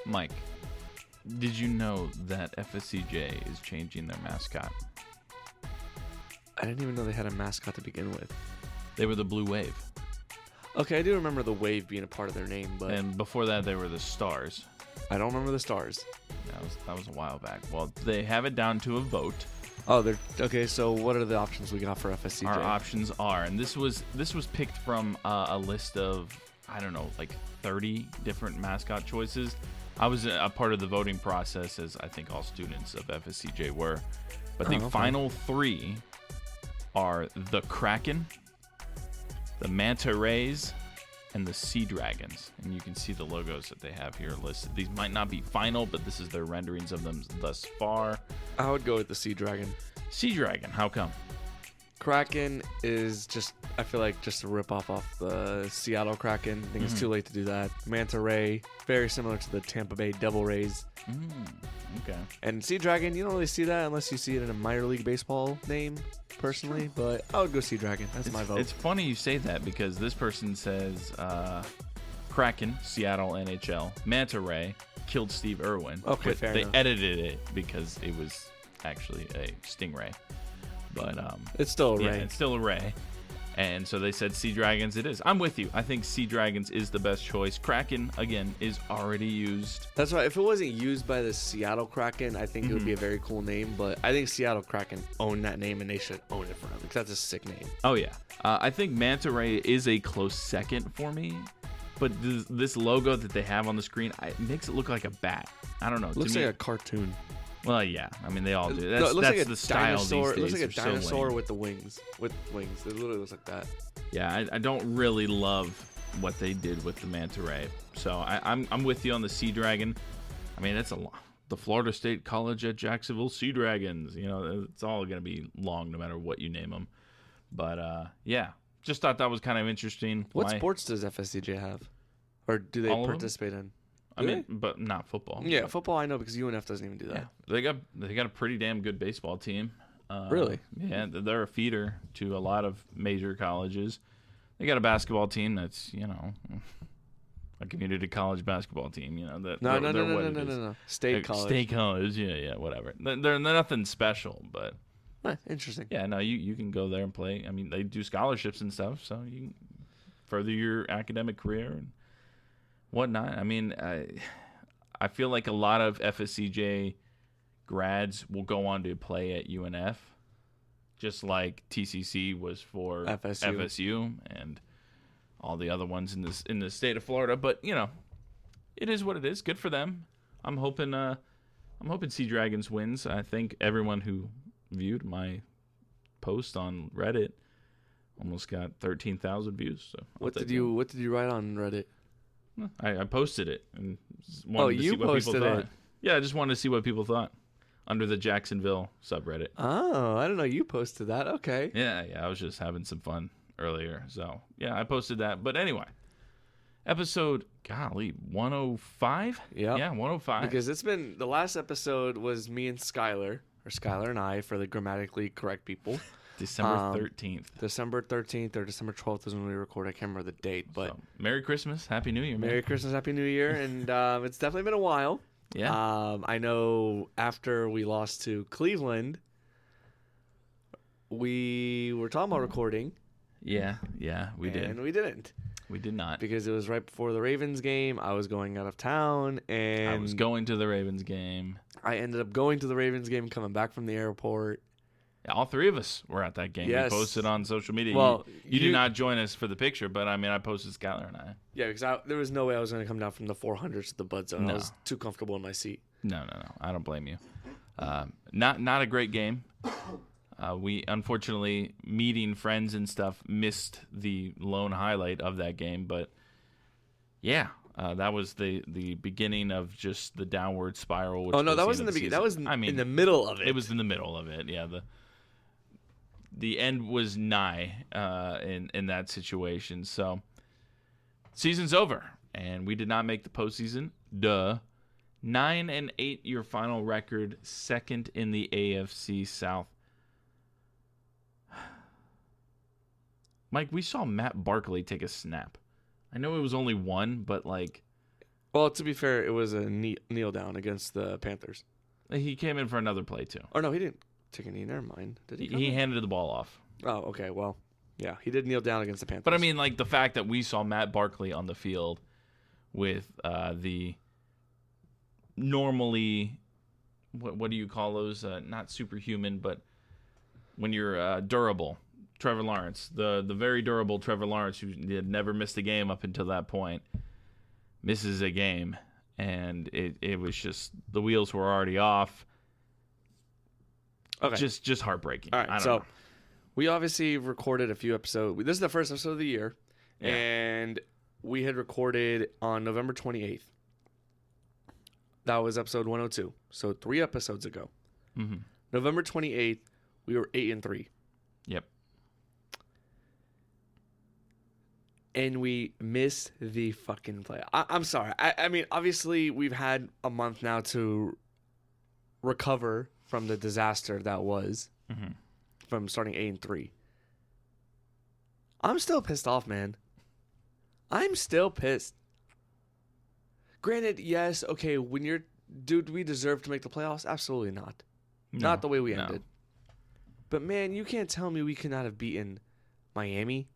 Mike, did you know that FSCJ is changing their mascot? I didn't even know they had a mascot to begin with. They were the Blue Wave. Okay, I do remember the wave being a part of their name, but And before that, they were the Stars. I don't remember the Stars. That was a while back. Well, they have it down to a vote. Oh, they're okay. So what are the options we got for FSCJ? Our options are, and this was picked from a list of, I don't know, like 30 different mascot choices. I was a part of the voting process, as I think all students of FSCJ were. But the final three are the Kraken, the Manta Rays, and the Sea Dragons. And you can see the logos that they have here listed. These might not be final, but this is their renderings of them thus far. I would go with the Sea Dragon. Sea Dragon, how come? Kraken is just, I feel like, just a ripoff off the Seattle Kraken. I think it's too late to do that. Manta Ray, very similar to the Tampa Bay Devil Rays. Okay. And Sea Dragon, you don't really see that unless you see it in a minor league baseball name, personally. But I would go Sea Dragon. That's my vote. It's funny you say that because this person says Kraken, Seattle NHL, Manta Ray, killed Steve Irwin. Okay, but fair they enough. edited it because it was actually a stingray. But it's still a Ray. Yeah, it's still a Ray. And so they said Sea Dragons it is. I'm with you. I think Sea Dragons is the best choice. Kraken, again, is already used. That's right. If it wasn't used by the Seattle Kraken, I think it would be a very cool name. But I think Seattle Kraken own that name, and they should own it forever because that's a sick name. Oh, yeah. I think Manta Ray is a close second for me. But this logo that they have on the screen, it makes it look like a bat. I don't know. It looks like a cartoon. Well, yeah. I mean, they all do. No, it looks That's like the a style dinosaur. these days. It looks like a They're so dinosaur lame. with the wings. With wings. It literally looks like that. Yeah, I don't really love what they did with the Manta Ray. So I'm with you on the Sea Dragon. I mean, it's the Florida State College at Jacksonville Sea Dragons. You know, it's all going to be long no matter what you name them. But, yeah, just thought that was kind of interesting. What sports does FSCJ have? Or do they participate in? I mean, but not football. Yeah, football I know because UNF doesn't even do that. Yeah, they got a pretty damn good baseball team. Really? Yeah, they're a feeder to a lot of major colleges. They got a basketball team that's, you know, a community college basketball team. You know that. No. State college. State college. Yeah, whatever. They're nothing special, but interesting. yeah, no, you can go there and play. I mean, they do scholarships and stuff, so you can further your academic career and whatnot. I mean, I feel like a lot of FSCJ grads will go on to play at UNF, just like TCC was for FSU and all the other ones in the state of Florida. But you know, it is what it is. Good for them. I'm hoping Sea Dragons wins. I think everyone who viewed my post on Reddit almost got 13,000 views. So what did you write on Reddit? I posted it and wanted to see what people thought. It. Yeah, I just wanted to see what people thought under the Jacksonville subreddit. Oh, I didn't know you posted that. Okay. Yeah, I was just having some fun earlier. So, yeah, I posted that. But anyway, episode, 105? Yeah. Yeah, 105. Because the last episode was me and Skylar, or Skylar and I for the grammatically correct people. December 13th. December 13th or December 12th is when we record. I can't remember the date, but so, Merry Christmas, Happy New Year, man. Merry Christmas, Happy New Year, and it's definitely been a while. Yeah. I know after we lost to Cleveland, we were talking about recording. Yeah, we did. And we didn't. We did not. Because it was right before the Ravens game. I was going out of town, and I was going to the Ravens game. I ended up going to the Ravens game, coming back from the airport. Yeah, all three of us were at that game. Yes. We posted on social media. Well, you did not join us for the picture, but I mean, I posted Skylar and I. Yeah, because there was no way I was going to come down from the 400s to the Bud Zone. No. I was too comfortable in my seat. No. I don't blame you. Not a great game. We, unfortunately, meeting friends and stuff, missed the lone highlight of that game. But, yeah, that was the beginning of just the downward spiral. Which that wasn't the beginning. That was in the middle of it. It was in the middle of it, yeah. The end was nigh in that situation. So, season's over, and we did not make the postseason. Duh. 9-8 your final record, second in the AFC South. Mike, we saw Matt Barkley take a snap. I know it was only one, but Well, to be fair, it was a kneel down against the Panthers. He came in for another play too. Oh no, he didn't take a knee. Never mind. Did he? He handed the ball off. Oh, okay. Well, yeah, he did kneel down against the Panthers. But I mean, like the fact that we saw Matt Barkley on the field with the normally, what do you call those? Not superhuman, but when you're durable. Trevor Lawrence, the very durable Trevor Lawrence, who had never missed a game up until that point, misses a game, and it was just the wheels were already off. Okay. Just heartbreaking. All right, I don't so know. we obviously recorded a few episodes. This is the first episode of the year, Yeah. and we had recorded on November 28th. That was episode 102. So 3 episodes ago. Mm-hmm. November 28th, we were 8-3. Yep. And we missed the fucking play. I'm sorry. I mean, obviously, we've had a month now to recover from the disaster that was from starting 8-3. I'm still pissed off, man. I'm still pissed. Granted, yes, okay, do we deserve to make the playoffs? Absolutely not. No, Not the way we no. ended. But, man, you can't tell me we could not have beaten Miami,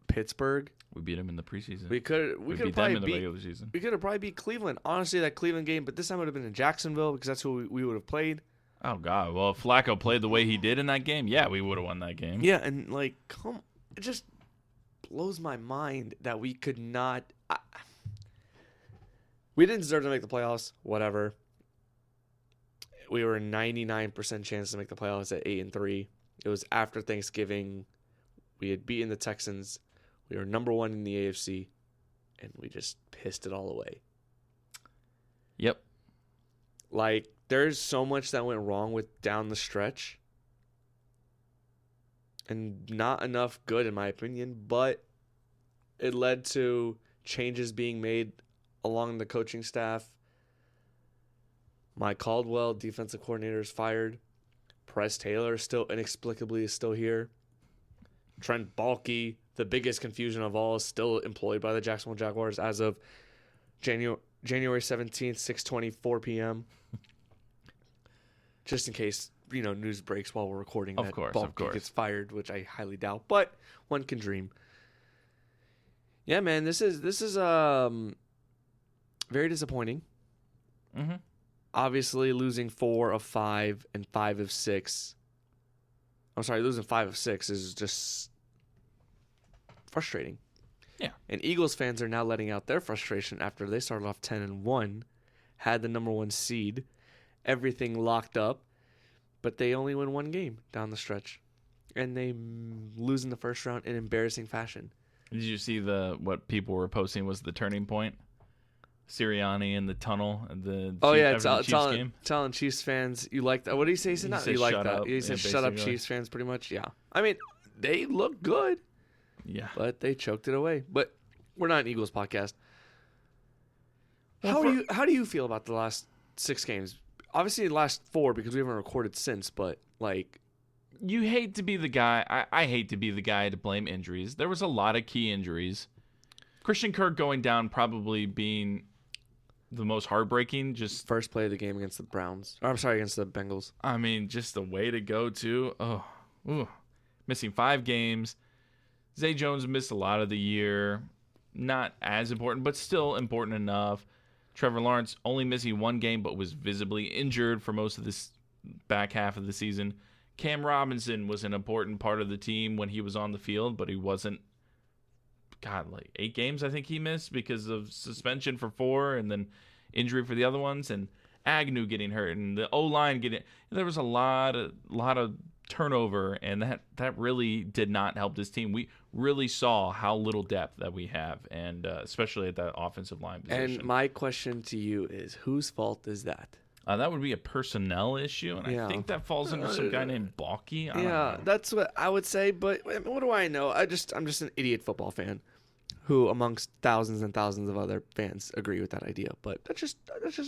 Pittsburgh. We beat him in the preseason. We could beat have them probably in the beat. regular season. We could have probably beat Cleveland. Honestly, that Cleveland game, but this time would have been in Jacksonville because that's who we would have played. Oh God! Well, if Flacco played the way he did in that game, yeah, we would have won that game. Yeah, and like, it just blows my mind that we could not. We didn't deserve to make the playoffs. Whatever. We were a 99% chance to make the playoffs at 8-3. It was after Thanksgiving. We had beaten the Texans. We were number 1 in the AFC, and we just pissed it all away. Yep. Like, there's so much that went wrong with down the stretch. And not enough good, in my opinion, but it led to changes being made along the coaching staff. Mike Caldwell, defensive coordinator, is fired. Press Taylor still inexplicably is still here. Trent Baalke, the biggest confusion of all, is still employed by the Jacksonville Jaguars as of January 17th, 6:24 p.m. Just in case, news breaks while we're recording that Baalke gets fired, which I highly doubt, but one can dream. Yeah, man, this is very disappointing. Mm-hmm. Obviously, losing 4 of 5 and 5 of 6. I'm sorry, losing 5 of 6 is just frustrating. Yeah. And Eagles fans are now letting out their frustration after they started off 10-1, had the number 1 seed, everything locked up, but they only win 1 game down the stretch, and they lose in the first round in embarrassing fashion. Did you see what people were posting was the turning point? Sirianni in the tunnel at the Chiefs game. Telling Chiefs fans, you like that? What did he say? He said, you like that. He said, shut up, Chiefs fans, pretty much. Yeah. I mean, they look good. Yeah. But they choked it away. But we're not an Eagles podcast. Well, How do you feel about the last 6 games? Obviously, the last 4 because we haven't recorded since, but like. You hate to be the guy. I hate to be the guy to blame injuries. There was a lot of key injuries. Christian Kirk going down probably being the most heartbreaking. Just first play of the game against the Browns. Or, I'm sorry, against the Bengals. I mean, just the way to go too. Missing 5 games. Zay Jones missed a lot of the year. Not as important, but still important enough. Trevor Lawrence only missing 1 game, but was visibly injured for most of this back half of the season. Cam Robinson was an important part of the team when he was on the field, but he wasn't. God, like 8 games I think he missed because of suspension for 4 and then injury for the other ones, and Agnew getting hurt and the O-line getting. There was a lot of turnover, and that really did not help this team. We really saw how little depth that we have, and especially at that offensive line position. And my question to you is, whose fault is that? That would be a personnel issue, and I think that falls under some guy named Baalke. I don't know. That's what I would say, but what do I know? I'm just an idiot football fan who, amongst thousands and thousands of other fans, agree with that idea. But that's just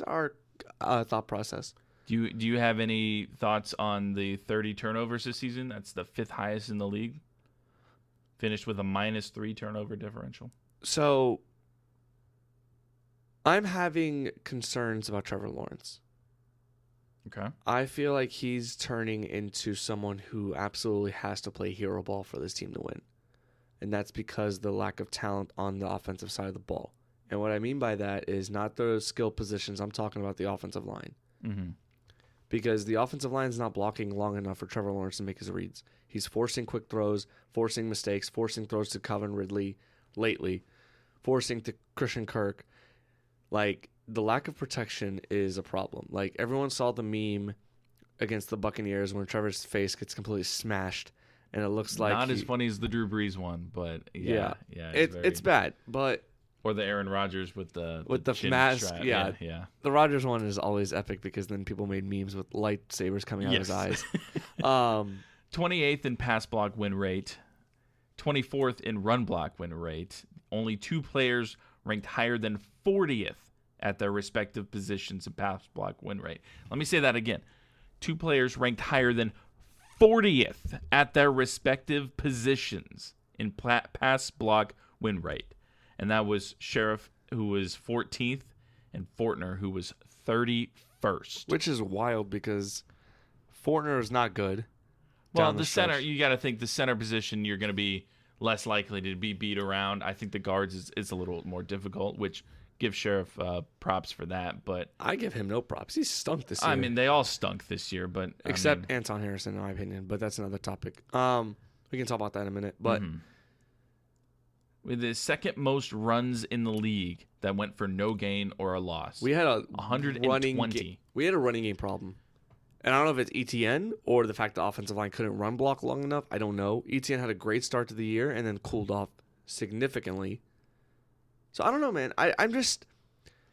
our thought process. Do you have any thoughts on the 30 turnovers this season? That's the 5th highest in the league. Finished with a -3 turnover differential. So, I'm having concerns about Trevor Lawrence. Okay. I feel like he's turning into someone who absolutely has to play hero ball for this team to win. And that's because the lack of talent on the offensive side of the ball. And what I mean by that is not the skill positions. I'm talking about the offensive line. Mm-hmm. Because the offensive line is not blocking long enough for Trevor Lawrence to make his reads. He's forcing quick throws, forcing mistakes, forcing throws to Calvin Ridley lately, forcing to Christian Kirk. Like, the lack of protection is a problem. Like, everyone saw the meme against the Buccaneers when Trevor's face gets completely smashed, and it looks like not as funny as the Drew Brees one, but yeah, it's bad. But or the Aaron Rodgers with the chin mask, strap. yeah. The Rodgers one is always epic because then people made memes with lightsabers coming out of his eyes. 28th in pass block win rate, 24th in run block win rate. Only 2 players ranked higher than 40th at their respective positions in pass block win rate. Let me say that again. 2 players ranked higher than 40th at their respective positions in pass block win rate. And that was Sheriff, who was 14th, and Fortner, who was 31st. Which is wild because Fortner is not good. Well, the center, you got to think the center position, you're going to be less likely to be beat around. I think the guards is a little more difficult, which gives Sheriff props for that. But I give him no props. He stunk this year. I mean, they all stunk this year, but except Anton Harrison, in my opinion. But that's another topic. We can talk about that in a minute. But with the second most runs in the league that went for no gain or a loss, we had a 120. We had a running game problem. And I don't know if it's ETN or the fact the offensive line couldn't run block long enough. I don't know. ETN had a great start to the year and then cooled off significantly. So I don't know, man. I'm just...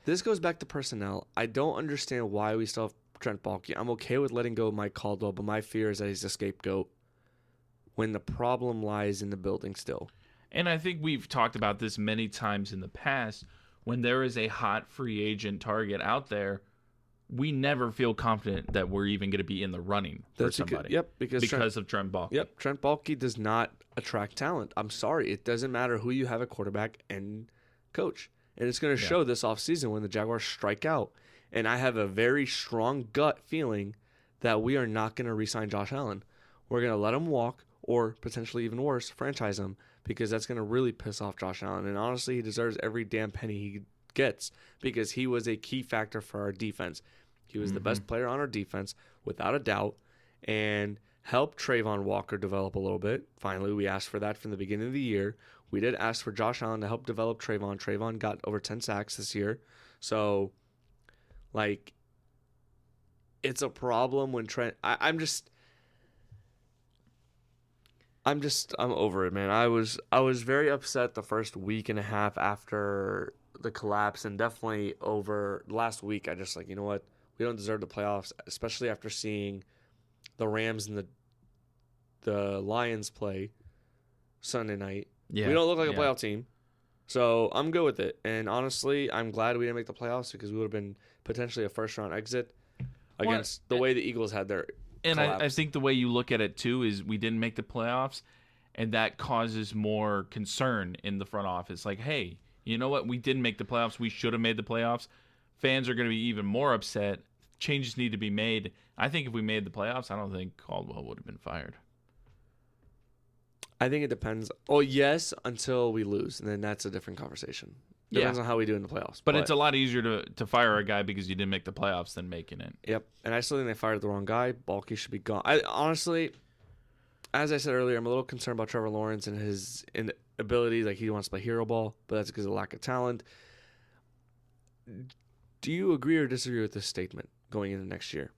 This goes back to personnel. I don't understand why we still have Trent Baalke. I'm okay with letting go of Mike Caldwell, but my fear is that he's a scapegoat when the problem lies in the building still. And I think we've talked about this many times in the past. When there is a hot free agent target out there, we never feel confident that we're even going to be in the running for somebody. Because of Trent Baalke. Yep, Trent Baalke does not attract talent. I'm sorry. It doesn't matter who you have at quarterback and coach. And it's going to show this offseason when the Jaguars strike out. And I have a very strong gut feeling that we are not going to re-sign Josh Allen. We're going to let him walk or potentially even worse, franchise him because that's going to really piss off Josh Allen. And honestly, he deserves every damn penny he gets because he was a key factor for our defense. He was the best player on our defense, without a doubt, and helped Trayvon Walker develop a little bit. Finally, we asked for that from the beginning of the year. We did ask for Josh Allen to help develop Trayvon. Trayvon got over 10 sacks this year. So, like, it's a problem when Trent... I'm over it, man. I was very upset the first week and a half after the collapse, and definitely over last week. I just like, you know what? We don't deserve the playoffs, especially after seeing the Rams and the Lions play Sunday night. Yeah, we don't look like a playoff team. So I'm good with it. And honestly, I'm glad we didn't make the playoffs because we would have been potentially a first-round exit against the way the Eagles had their And I think the way you look at it, too, is we didn't make the playoffs, and that causes more concern in the front office. Like, hey, you know what? We didn't make the playoffs. We should have made the playoffs. Fans are going to be even more upset. Changes need to be made. I think if we made the playoffs, I don't think Caldwell would have been fired. I think it depends. Oh, yes, until we lose, and then that's a different conversation. Depends on how we do in the playoffs. But it's a lot easier to fire a guy because you didn't make the playoffs than making it. Yep, and I still think they fired the wrong guy. Baalke should be gone. I honestly, as I said earlier, I'm a little concerned about Trevor Lawrence and his ability. Like, he wants to play hero ball, but that's because of lack of talent. Do you agree or disagree with this statement going into next year?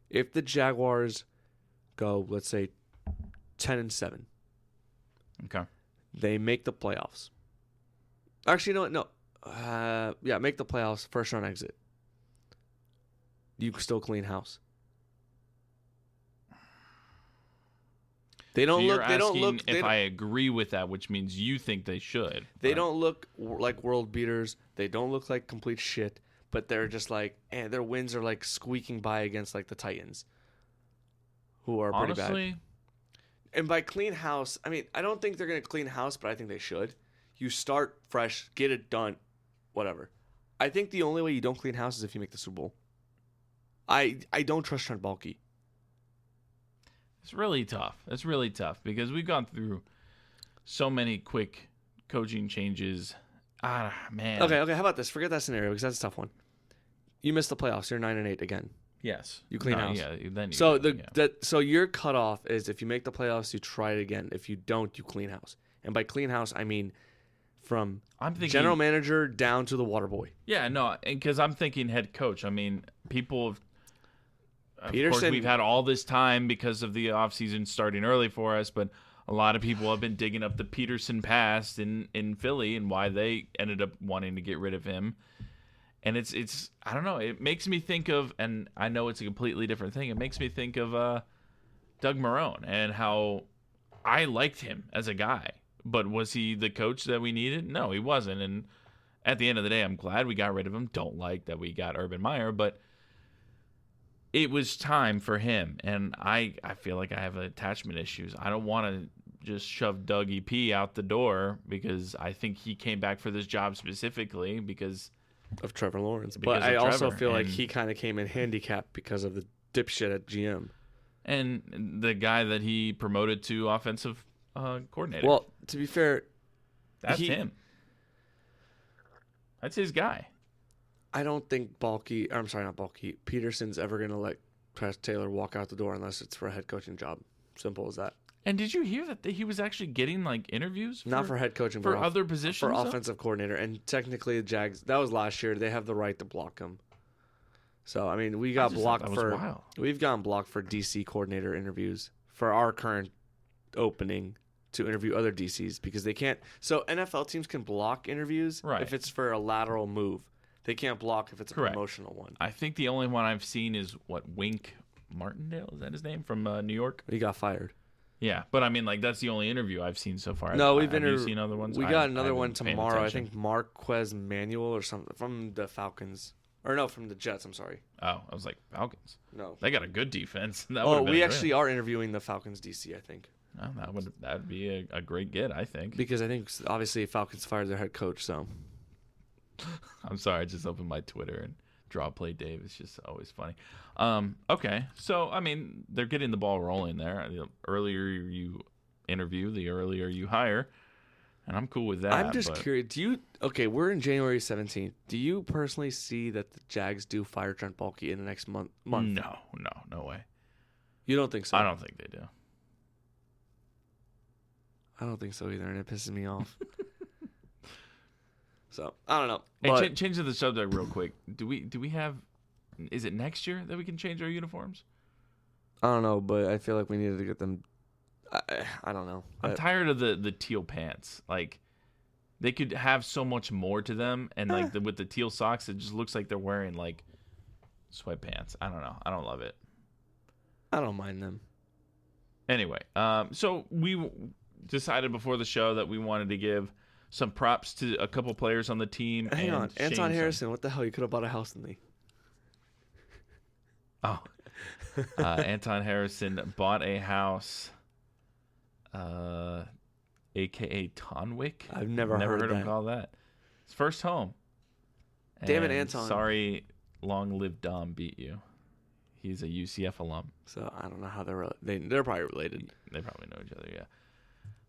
If the Jaguars go, let's say, 10-7, okay, they make the playoffs. Actually, no. Make the playoffs, first round exit. You can still clean house. They don't look. They don't look. If I agree with that, which means you think they should. They don't look like world beaters. They don't look like complete shit. But they're just like, and their wins are like squeaking by against like the Titans, who are pretty bad. And by clean house, I mean I don't think they're gonna clean house, but I think they should. You start fresh, get it done, whatever. I think the only way you don't clean house is if you make the Super Bowl. I don't trust Trent Baalke. It's really tough. It's really tough because we've gone through so many quick coaching changes. Man. Okay. How about this? Forget that scenario because that's a tough one. You miss the playoffs. You're 9-8 again. Yes. You clean house. Yeah. Then so your cutoff is if you make the playoffs, you try it again. If you don't, you clean house. And by clean house, I mean from general manager down to the water boy. Yeah, no, because I'm thinking head coach. I mean, people have. Of Peterson, course, we've had all this time because of the offseason starting early for us, but a lot of people have been digging up the Peterson past in Philly and why they ended up wanting to get rid of him. And it's I don't know. It makes me think of, and I know it's a completely different thing. It makes me think of Doug Marrone and how I liked him as a guy, but was he the coach that we needed? No, he wasn't. And at the end of the day, I'm glad we got rid of him. Don't like that we got Urban Meyer, but it was time for him. And I feel like I have attachment issues. I don't want to just shove Doug EP out the door because I think he came back for this job specifically because of Trevor Lawrence. But I also feel like he kind of came in handicapped because of the dipshit at GM. And the guy that he promoted to offensive coordinator. Well, to be fair, that's him. That's his guy. I don't think Peterson's ever going to let Trash Taylor walk out the door unless it's for a head coaching job. Simple as that. And did you hear that he was actually getting like interviews? Not for head coaching, for other positions, for offensive coordinator. And technically, the Jags, that was last year. They have the right to block him. So I mean, we've gotten blocked for DC coordinator interviews for our current opening to interview other DCs because they can't. So NFL teams can block interviews if it's for a lateral move. They can't block if it's a promotional one. I think the only one I've seen is Wink Martindale. Is that his name from New York? He got fired. Yeah, but I mean, like that's the only interview I've seen so far. No, have you seen other ones? We got another one tomorrow. I think Marquez Manuel or something from the Falcons. Or no, from the Jets. I'm sorry. Oh, I was like Falcons. No, they got a good defense. We actually are interviewing the Falcons DC. I think. Oh, that would be a great get. I think because I think obviously Falcons fired their head coach. So I'm sorry, I just opened my Twitter and draw play Dave. It's just always funny. Okay, so I mean they're getting the ball rolling there. The earlier you interview, the earlier you hire. And I'm cool with that. I'm just curious. We're in January 17th. Do you personally see that the Jags do fire Trent Baalke in the next month? No way. You don't think so? I don't think they do. I don't think so either, and it pisses me off. So, I don't know. Hey, change the subject real quick. Do we have, is it next year that we can change our uniforms? I don't know, but I feel like we needed to get them. I don't know. I'm tired of the teal pants. Like, they could have so much more to them, and like with the teal socks, it just looks like they're wearing like sweatpants. I don't know. I don't love it. I don't mind them. Anyway, so we decided before the show that we wanted to give some props to a couple players on the team. Hang on, Anton Harrison. What the hell? You could have bought a house in me. Oh, Anton Harrison bought a house. AKA Tonwick. I've never heard him call that. His first home. Damn it, Anton. Sorry, Long Live Dom beat you. He's a UCF alum. So I don't know how they're probably related. They probably know each other, yeah.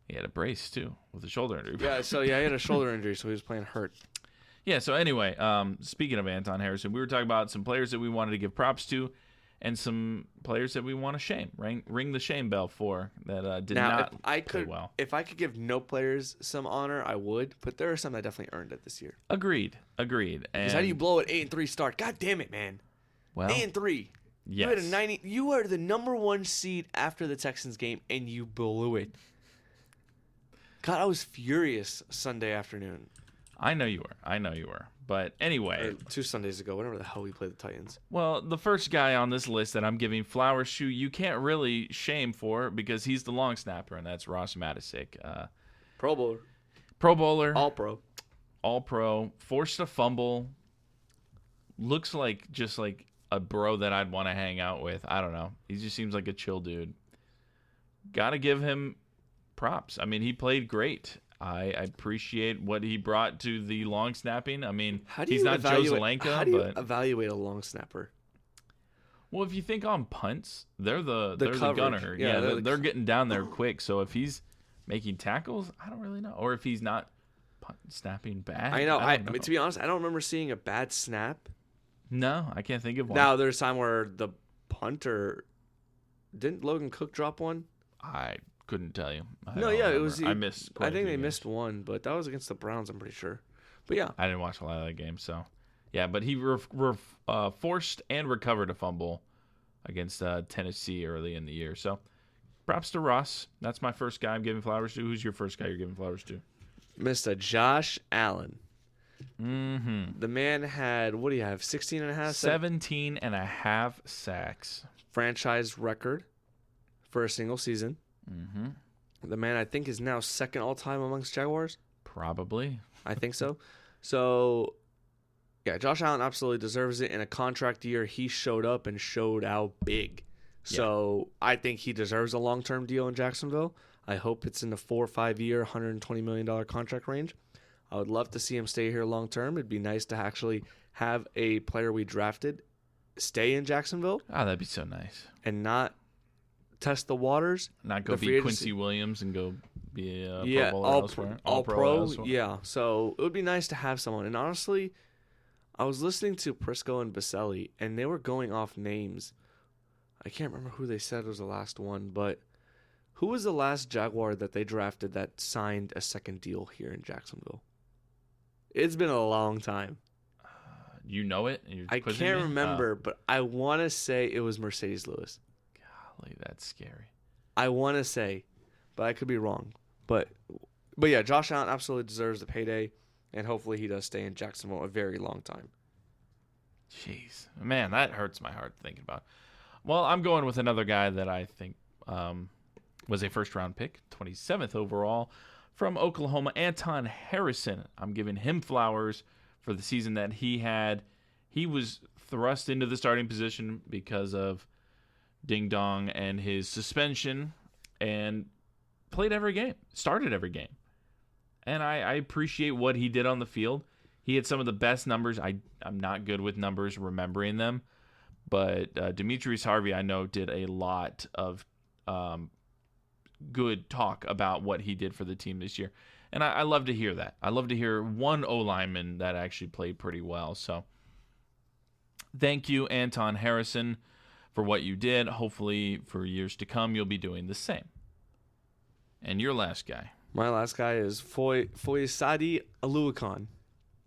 He had a brace, too, with a shoulder injury. He had a shoulder injury, so he was playing hurt. Yeah, so anyway, speaking of Anton Harrison, we were talking about some players that we wanted to give props to and some players that we want to shame, ring the shame bell for that did not play well. If I could give no players some honor, I would, but there are some that definitely earned it this year. Agreed. Because how do you blow an 8-3 start? God damn it, man. Well, 8-3. Yes. You are the number one seed after the Texans game, and you blew it. God, I was furious Sunday afternoon. I know you were. But anyway. 2 Sundays ago, whenever the hell we played the Titans. Well, the first guy on this list that I'm giving flowers to, you can't really shame for because he's the long snapper, and that's Ross Matisic. Pro Bowler. Pro Bowler. All Pro. Forced a fumble. Looks like just like a bro that I'd want to hang out with. I don't know. He just seems like a chill dude. Got to give him props. I mean, he played great. I appreciate what he brought to the long snapping. I mean, How do he's you not Joe evaluate? Zelenka, How do you but evaluate a long snapper? well, if you think on punts, they're the coverage. gunner. Yeah, Yeah, they're getting down there quick. So if he's making tackles, I don't really know. Or if he's not snapping bad. I know. I I don't know. mean, to be honest, I don't remember seeing a bad snap. No, I can't think of one. Now there's time where the punter didn't Logan Cook drop one? I couldn't tell you. I No, don't yeah, it remember. was. I missed. Quite I a think few they games. missed one, but that was against the Browns. I'm pretty sure. But yeah, I didn't watch a lot of that game, so yeah. But he forced and recovered a fumble against Tennessee early in the year. So props to Russ. That's my first guy I'm giving flowers to. Who's your first guy you're giving flowers to? Mr. Josh Allen. Mm-hmm. The man had, what do you have, 16 and a half? 17 and a half sacks. Franchise record for a single season. Mm-hmm. The man, I think, is now second all-time amongst Jaguars. Probably. I think so. So, yeah, Josh Allen absolutely deserves it. In a contract year, he showed up and showed out big. So, I think he deserves a long-term deal in Jacksonville. I hope it's in the 4 or 5 year, $120 million contract range. I would love to see him stay here long-term. It'd be nice to actually have a player we drafted stay in Jacksonville. Oh, that'd be so nice. And not test the waters. Not go The be free Quincy agency- Williams and go be a Yeah, Pro Bowler all elsewhere. pro. elsewhere. Yeah, so it would be nice to have someone. And honestly, I was listening to Prisco and Baselli, and they were going off names. I can't remember who they said was the last one, but who was the last Jaguar that they drafted that signed a second deal here in Jacksonville? It's been a long time. You know it? You're I quizzing can't me? remember, but I want to say it was Mercedes Lewis. Golly, that's scary. I want to say, but I could be wrong. But yeah, Josh Allen absolutely deserves the payday, and hopefully he does stay in Jacksonville a very long time. Jeez. Man, that hurts my heart thinking about. Well, I'm going with another guy that I think was a first-round pick, 27th overall, from Oklahoma, Anton Harrison. I'm giving him flowers for the season that he had. He was thrust into the starting position because of Ding Dong and his suspension, and played every game, started every game. And I appreciate what he did on the field. He had some of the best numbers. I'm not good with numbers, remembering them. But Demetrius Harvey, I know, did a lot of good talk about what he did for the team this year. And I love to hear that. I love to hear one O-lineman that actually played pretty well. So thank you, Anton Harrison, for what you did. Hopefully for years to come, you'll be doing the same. And your last guy. My last guy is Foyesade Aluakon.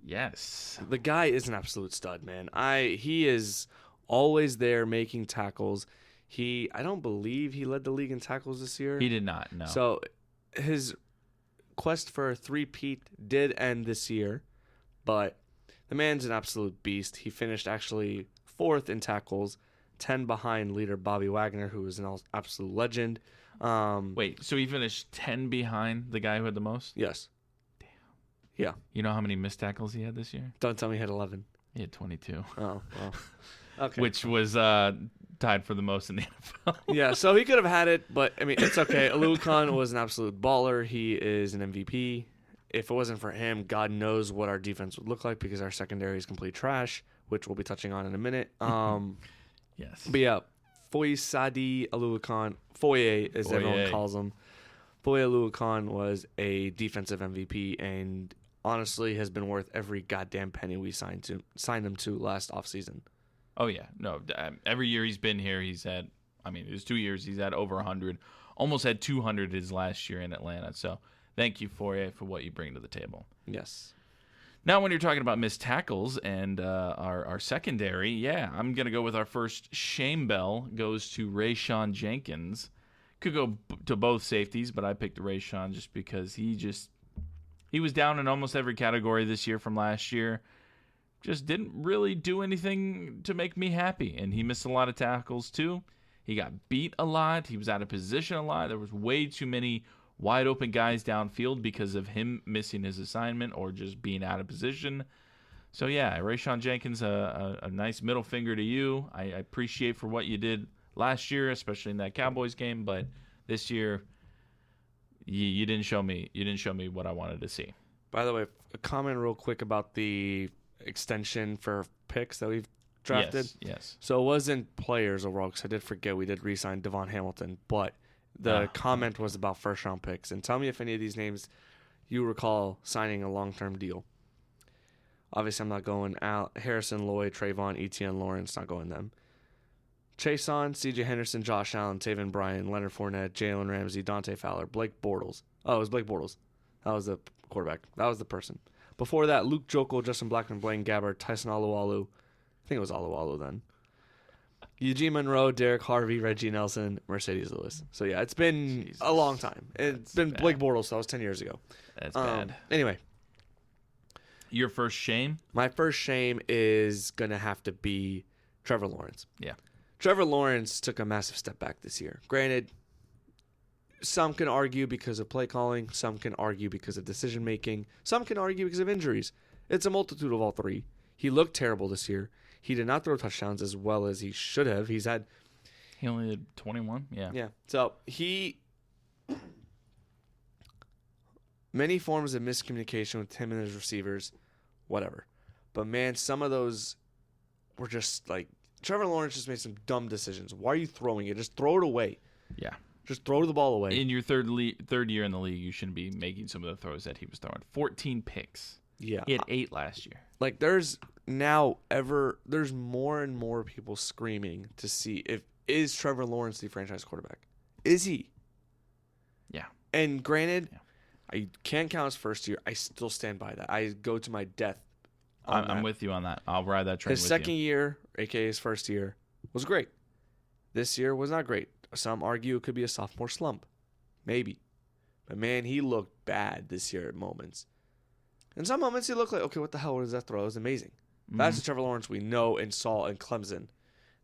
Yes. The guy is an absolute stud, man. He is always there making tackles. I don't believe he led the league in tackles this year. He did not, no. So his quest for a three-peat did end this year, but the man's an absolute beast. He finished actually 4th in tackles, 10 behind leader Bobby Wagner, who is an absolute legend. Wait, so he finished 10 behind the guy who had the most? Yes. Damn. Yeah. You know how many missed tackles he had this year? Don't tell me he had 11. He had 22. Oh, well. Okay. Which was tied for the most in the NFL. Yeah, so he could have had it, but, I mean, it's okay. Aluakon was an absolute baller. He is an MVP. If it wasn't for him, God knows what our defense would look like because our secondary is complete trash, which we'll be touching on in a minute. Yes. But, yeah, Foyesade Aluakon, Foye as everyone calls him. Foye Aluakon was a defensive MVP and honestly has been worth every goddamn penny we signed him to last offseason. Oh, yeah. No, every year he's been here, he's had, it was 2 years, he's had over 100. Almost had 200 his last year in Atlanta. So thank you, Foye, for what you bring to the table. Yes. Now, when you're talking about missed tackles and our secondary, yeah, I'm going to go with our first shame bell goes to Rayshawn Jenkins. Could go to both safeties, but I picked Rayshawn just because he was down in almost every category this year from last year. Just didn't really do anything to make me happy, and he missed a lot of tackles too. He got beat a lot. He was out of position a lot. There was way too many wide open guys downfield because of him missing his assignment or just being out of position. So yeah, Rayshawn Jenkins, a nice middle finger to you. I appreciate for what you did last year, especially in that Cowboys game, but this year You didn't show me. You didn't show me what I wanted to see. By the way, a comment real quick about the extension for picks that we've drafted. Yes. So it wasn't players overall, because I did forget we did re-sign Devon Hamilton, but the comment was about first-round picks. And tell me if any of these names you recall signing a long-term deal. Obviously, I'm not going out. Harrison, Lloyd, Trayvon, Etienne, Lawrence, not going them. Chason, C.J. Henderson, Josh Allen, Taven Bryan, Leonard Fournette, Jalen Ramsey, Dante Fowler, Blake Bortles. Oh, it was Blake Bortles. That was the quarterback. That was the person. Before that, Luke Jokel, Justin Blackman, Blaine Gabbert, Tyson Alualu. I think it was Alualu then. Eugene Monroe, Derek Harvey, Reggie Nelson, Mercedes Lewis. So, yeah, it's been a long time. It's been bad. Blake Bortles, so that was 10 years ago. That's bad. Anyway. Your first shame? My first shame is going to have to be Trevor Lawrence. Yeah. Trevor Lawrence took a massive step back this year. Granted, some can argue because of play calling. Some can argue because of decision making. Some can argue because of injuries. It's a multitude of all three. He looked terrible this year. He did not throw touchdowns as well as he should have. He only did 21? Yeah. Yeah. So many forms of miscommunication with him and his receivers, whatever. But man, some of those were just like, Trevor Lawrence just made some dumb decisions. Why are you throwing it? Just throw it away. Yeah. Just throw the ball away. In your third year in the league, you shouldn't be making some of the throws that he was throwing. 14 picks. Yeah. He had 8 last year. Like, there's more and more people screaming to see is Trevor Lawrence the franchise quarterback? Is he? Yeah. And granted, I can't count his first year. I still stand by that. I go to my death. I'm with you on that. I'll ride that train with you. His second year, aka his first year, was great. This year was not great. Some argue it could be a sophomore slump. Maybe. But man, he looked bad this year at moments. In some moments, he looked like, okay, what the hell was that throw? It was amazing. Mm-hmm. That's the Trevor Lawrence we know and saw in Clemson.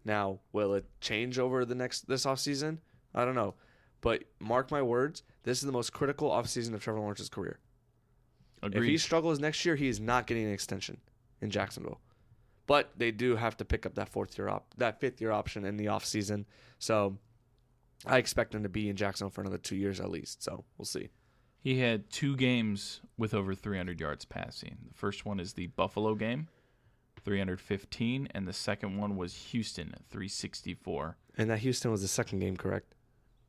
Now, will it change over this offseason? I don't know. But mark my words, this is the most critical offseason of Trevor Lawrence's career. Agreed. If he struggles next year, he is not getting an extension in Jacksonville. But they do have to pick up that fifth year option in the offseason. So I expect him to be in Jacksonville for another 2 years at least. So we'll see. He had 2 games with over 300 yards passing. The first one is the Buffalo game, 315, and the second one was Houston at 364. And that Houston was the second game, correct?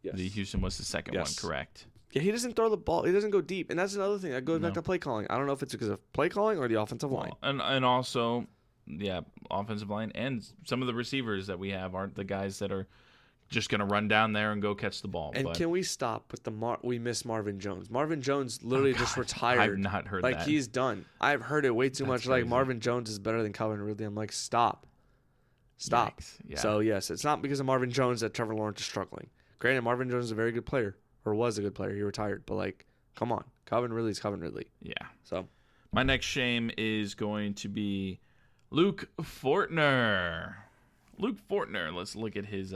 Yes. The Houston was the second one, correct. Yeah, he doesn't throw the ball. He doesn't go deep. And that's another thing. That goes back to play calling. I don't know if it's because of play calling or the offensive line. And also, offensive line and some of the receivers that we have aren't the guys that are just going to run down there and go catch the ball. And can we stop with we miss Marvin Jones? Marvin Jones literally just retired. I've not heard that. Like, he's done. I've heard it way too much. Crazy. Like, Marvin Jones is better than Calvin Ridley. I'm like, stop. Yeah. So, yes, it's not because of Marvin Jones that Trevor Lawrence is struggling. Granted, Marvin Jones is a very good player, or was a good player. He retired. But, like, come on. Calvin Ridley's Calvin Ridley. Yeah. So, my next shame is going to be Luke Fortner. Let's look at his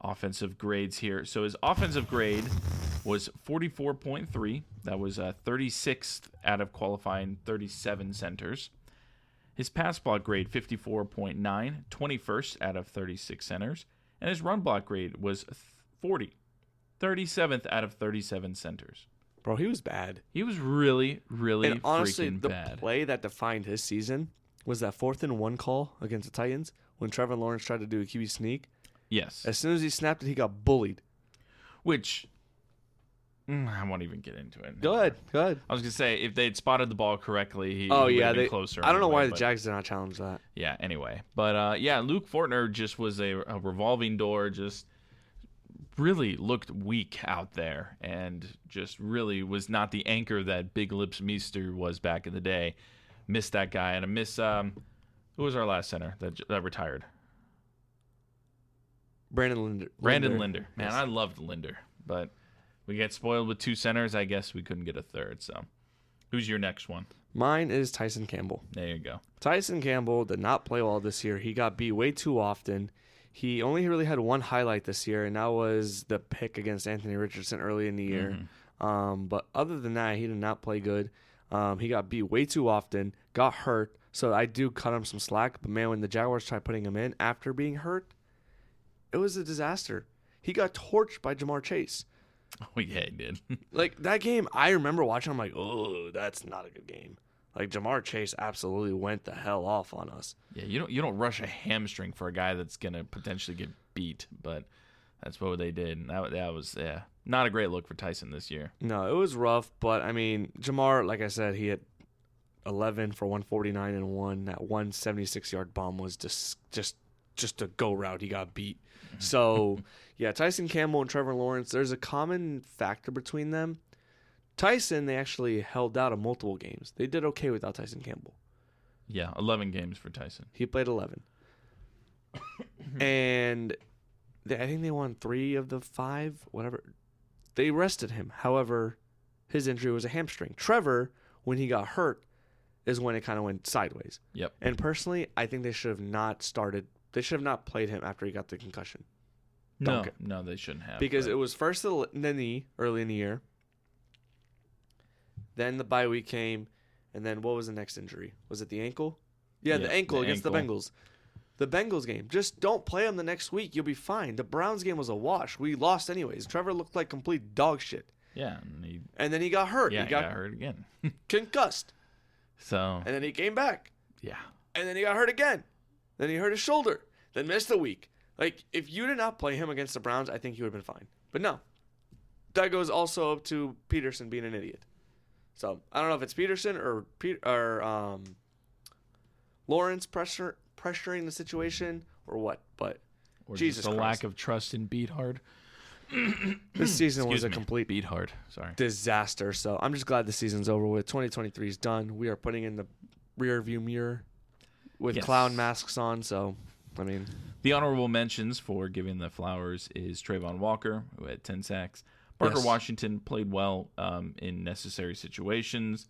offensive grades here. So his offensive grade was 44.3. That was 36th out of qualifying 37 centers. His pass block grade, 54.9, 21st out of 36 centers. And his run block grade was 40, 37th out of 37 centers. Bro, he was bad. He was really, really and honestly, freaking bad. The play that defined his season was that 4th and 1 call against the Titans when Trevor Lawrence tried to do a QB sneak. Yes. As soon as he snapped it, he got bullied. Which, I won't even get into it. Go ahead. I was going to say, if they'd spotted the ball correctly, he would have been closer. I don't know why the Jags did not challenge that. Yeah, anyway. But, Luke Fortner just was a revolving door, just really looked weak out there and just really was not the anchor that Big Lips Meester was back in the day. Missed that guy. And I miss, who was our last center that retired? Brandon Linder. Man, yes. I loved Linder, but we get spoiled with 2 centers. I guess we couldn't get a third. So, who's your next one? Mine is Tyson Campbell. There you go. Tyson Campbell did not play well this year. He got beat way too often. He only really had one highlight this year, and that was the pick against Anthony Richardson early in the year. Mm-hmm. But other than that, he did not play good. He got beat way too often, got hurt, so I do cut him some slack. But, man, when the Jaguars tried putting him in after being hurt, it was a disaster. He got torched by Jamar Chase. Oh, yeah, he did. Like, that game, I remember watching, I'm like, oh, that's not a good game. Like, Jamar Chase absolutely went the hell off on us. Yeah, you don't rush a hamstring for a guy that's going to potentially get beat, but that's what they did. And that was not a great look for Tyson this year. No, it was rough, but, I mean, Jamar, like I said, he had 11 for 149 and 1. That 176-yard bomb was just a go route. He got beat. So, yeah, Tyson Campbell and Trevor Lawrence, there's a common factor between them. Tyson, they actually held out of multiple games. They did okay without Tyson Campbell. Yeah, 11 games for Tyson. He played 11. And I think they won 3 of the 5, whatever. They rested him. However, his injury was a hamstring. Trevor, when he got hurt, is when it kind of went sideways. Yep. And personally, I think they should have not started. They should have not played him after he got the concussion. No, they shouldn't have. Because it was first the knee early in the year. Then the bye week came. And then what was the next injury? Was it the ankle? Yeah, the ankle against the Bengals. The Bengals game. Just don't play him the next week. You'll be fine. The Browns game was a wash. We lost anyways. Trevor looked like complete dog shit. Yeah. And then he got hurt. Yeah, he got hurt again. Concussed. So. And then he came back. Yeah. And then he got hurt again. Then he hurt his shoulder. Then missed a week. Like, if you did not play him against the Browns, I think he would have been fine. But no. That goes also up to Peterson being an idiot. So, I don't know if it's Peterson or Lawrence pressuring the situation or what, but or Jesus just a Christ. lack of trust in Beathard. This season was a complete Beathard. Sorry. disaster. So, I'm just glad the season's over with. 2023 is done. We are putting in the rear view mirror with clown masks on, so I mean, the honorable mentions for giving the flowers is Trayvon Walker, who had 10 sacks. Parker Washington played well in necessary situations.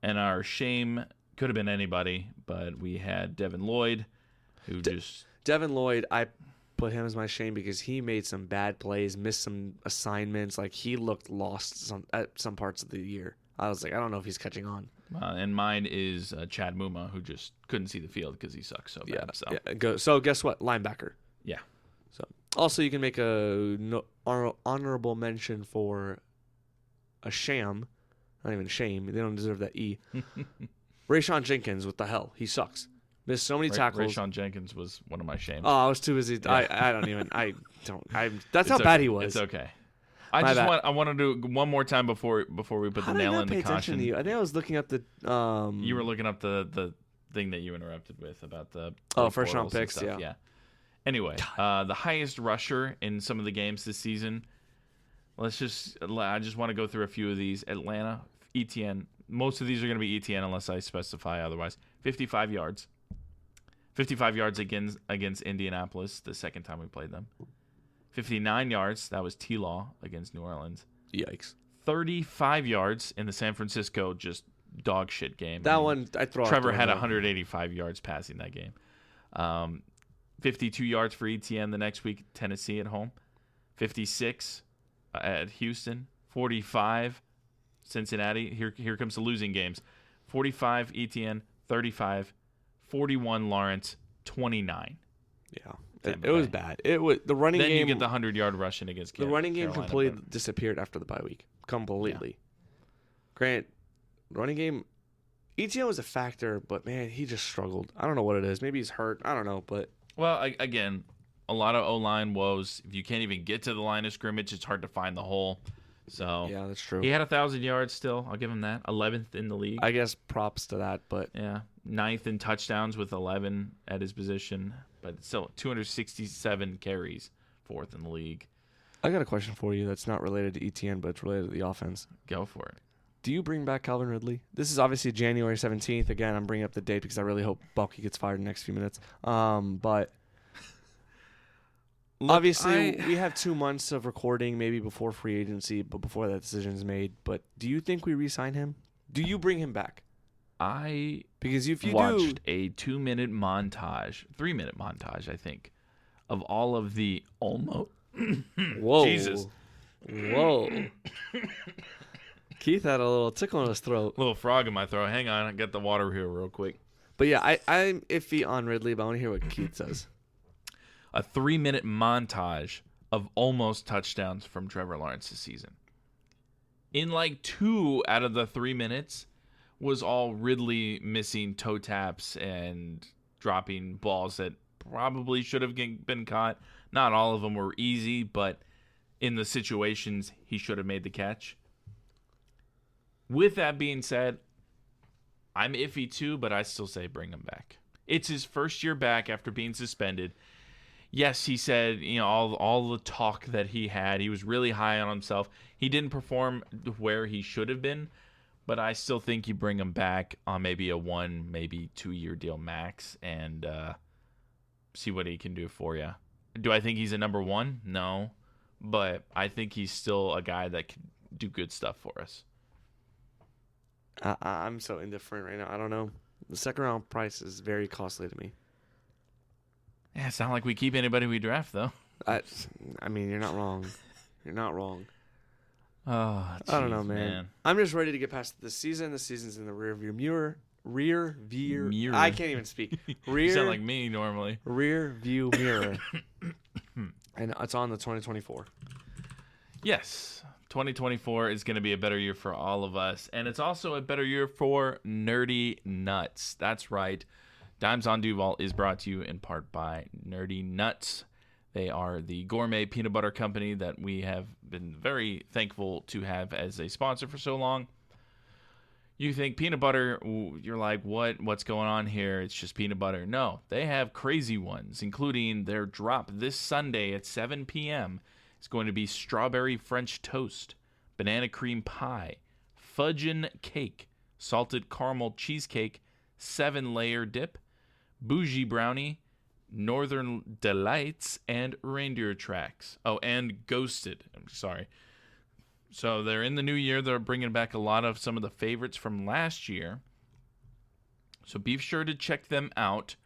And our shame could have been anybody, but we had Devin Lloyd, who Devin Lloyd, I put him as my shame because he made some bad plays, missed some assignments. Like, he looked lost at some parts of the year. I was like, I don't know if he's catching on. And mine is Chad Muma, who just couldn't see the field because he sucks so bad. So guess what? Linebacker. Yeah. So also you can make a honorable mention for a sham. Not even shame. They don't deserve that E. Rayshon Jenkins, what the hell? He sucks. Missed so many tackles. Rayshon Jenkins was one of my shames. Oh, I was too busy. Yeah. That's how bad he was. It's okay. I want to do one more time before we put the nail in the caution. To you? I think I was looking up the. You were looking up the thing that you interrupted with about the first round picks. Yeah. Anyway, the highest rusher in some of the games this season. I just want to go through a few of these. Atlanta, ETN. Most of these are going to be ETN unless I specify otherwise. 55 yards. 55 yards against Indianapolis the second time we played them. 59 yards, that was T-Law against New Orleans. Yikes. 35 yards in the San Francisco just dog shit game. One, I throw Trevor had 185 yards passing that game. 52 yards for ETN the next week, Tennessee at home. 56 at Houston. 45 Cincinnati. Here comes the losing games. 45 ETN, 35, 41 Lawrence, 29. Yeah. It was bad. It was the running game. Then you get the 100-yard rushing against the running game completely disappeared after the bye week. Completely. Yeah. Grant, running game, ETN was a factor, but man, he just struggled. I don't know what it is. Maybe he's hurt. I don't know, but again, a lot of O-line woes. If you can't even get to the line of scrimmage, it's hard to find the hole. So yeah, that's true. He had 1,000 yards still. I'll give him that. 11th in the league. I guess props to that, but yeah, 9th in touchdowns with 11 at his position. But still, 267 carries, 4th in the league. I got a question for you that's not related to ETN, but it's related to the offense. Go for it. Do you bring back Calvin Ridley? This is obviously January 17th. Again, I'm bringing up the date because I really hope Bulky gets fired in the next few minutes. But obviously, we have 2 months of recording, maybe before free agency, but before that decision is made. But do you think we re-sign him? Do you bring him back? Because if you watched a 2-minute montage, 3-minute montage, I think, of all of the almost. Whoa! Jesus! Whoa! Keith had a little tickle in his throat. A little frog in my throat. Hang on, I got the water here real quick. But yeah, I'm iffy on Ridley, but I want to hear what Keith says. A 3-minute montage of almost touchdowns from Trevor Lawrence this season. In like 2 out of the 3 minutes was all Ridley missing toe taps and dropping balls that probably should have been caught. Not all of them were easy, but in the situations he should have made the catch. With that being said, I'm iffy too, but I still say bring him back. It's his first year back after being suspended. Yes, he said, all the talk that he had, he was really high on himself. He didn't perform where he should have been, but I still think you bring him back on maybe a 1, maybe 2-year deal max and see what he can do for you. Do I think he's a number 1? No, but I think he's still a guy that can do good stuff for us. I'm so indifferent right now. I don't know. The second round price is very costly to me. Yeah, it's not like we keep anybody we draft, though. I mean, you're not wrong. You're not wrong. Oh, geez, I don't know, man. I'm just ready to get past this season. The season's in the rearview mirror. Rear view. I can't even speak. You sound like me normally. Rear view mirror. And it's on the 2024. Yes. 2024 is going to be a better year for all of us. And it's also a better year for Nerdy Nuts. That's right. Dimes on Duval is brought to you in part by Nerdy Nuts. They are the gourmet peanut butter company that we have been very thankful to have as a sponsor for so long. You think peanut butter, you're like, what's going on here? It's just peanut butter. No, they have crazy ones, including their drop this Sunday at 7 p.m. It's going to be strawberry French toast, banana cream pie, fudgin' cake, salted caramel cheesecake, 7-layer dip, bougie brownie, Northern Delights, and reindeer tracks. Oh, and Ghosted. I'm sorry. So they're in the new year. They're bringing back a lot of some of the favorites from last year. So be sure to check them out.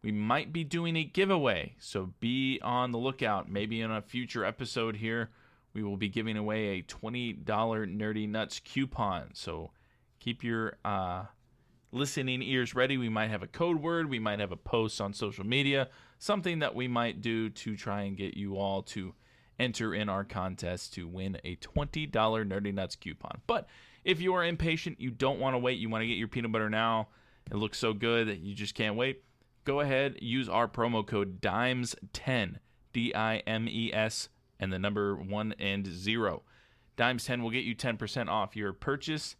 We might be doing a giveaway, so be on the lookout. Maybe in a future episode here, we will be giving away a $20 Nerdy Nuts coupon. So keep your listening ears ready. We might have a code word. We might have a post on social media, something that we might do to try and get you all to enter in our contest to win a $20 Nerdy Nuts coupon. But if you are impatient, you don't want to wait, you want to get your peanut butter now, it looks so good that you just can't wait, go ahead, use our promo code DIMES10, DIMES, and the number 1 and 0. DIMES10 will get you 10% off your purchase.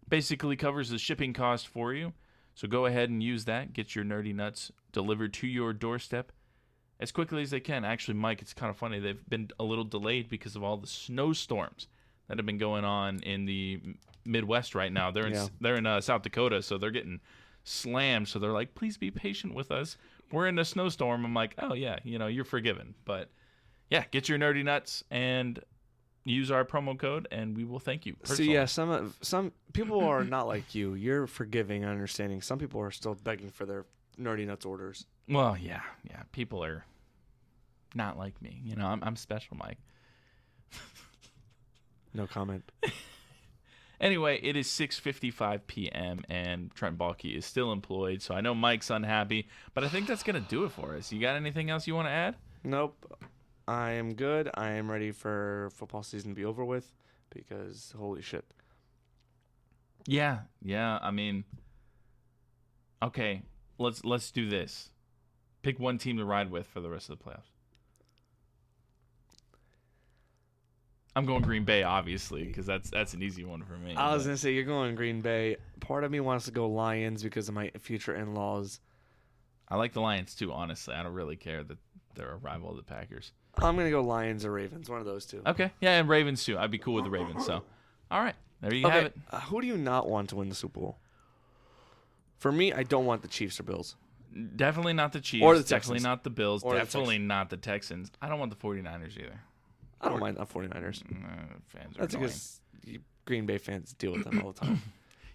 Basically covers the shipping cost for you. So go ahead and use that. Get your Nerdy Nuts delivered to your doorstep as quickly as they can. Actually, Mike, it's kind of funny. They've been a little delayed because of all the snowstorms that have been going on in the Midwest right now. They're in South Dakota, so they're getting slammed. So they're like, please be patient with us. We're in a snowstorm. I'm like, oh, yeah, you're forgiven. But, yeah, get your Nerdy Nuts and use our promo code, and we will thank you personally. So, yeah, some people are not like you. You're forgiving and understanding. Some people are still begging for their Nerdy Nuts orders. Well, yeah. People are not like me. I'm special, Mike. No comment. Anyway, it is 6:55 p.m. and Trent Baalke is still employed, so I know Mike's unhappy, but I think that's going to do it for us. You got anything else you want to add? Nope. I am good. I am ready for football season to be over with because holy shit. Yeah. I mean, okay, let's do this. Pick one team to ride with for the rest of the playoffs. I'm going Green Bay, obviously, because that's an easy one for me. I was going to say, you're going Green Bay. Part of me wants to go Lions because of my future in-laws. I like the Lions, too, honestly. I don't really care that they're a rival of the Packers. I'm going to go Lions or Ravens, one of those two. Okay. Yeah, and Ravens, too. I'd be cool with the Ravens. So, all right. There you have it. Who do you not want to win the Super Bowl? For me, I don't want the Chiefs or Bills. Definitely not the Chiefs. Or the Texans. Definitely not the Bills. Or definitely not the Texans. I don't want the 49ers either. I don't mind the 49ers. Fans are That's annoying. because Green Bay fans deal with them all the time.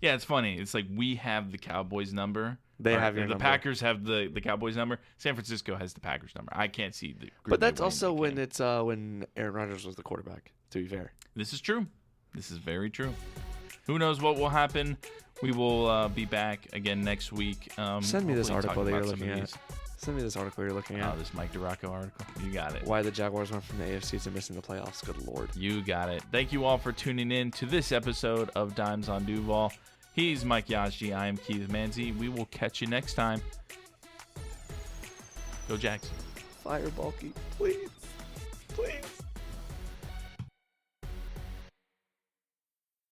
Yeah, it's funny. It's like we have the Cowboys number. They have your the number. Packers have the Cowboys number. San Francisco has the Packers number. I can't see the Green But Bay that's winning also that when game. it's when Aaron Rodgers was the quarterback, to be fair. This is true. This is very true. Who knows what will happen? We will be back again next week. Send me this hopefully article talking that you're about some looking of at. these. Send me this article you're looking at. Oh, this Mike DeRocco article. You got it. Why the Jaguars went from the AFC to missing the playoffs. Good Lord. You got it. Thank you all for tuning in to this episode of Dimes on Duval. He's Mike Yazji. I am Keith Manzi. We will catch you next time. Go Jags. Fire Bulky. Please. Please.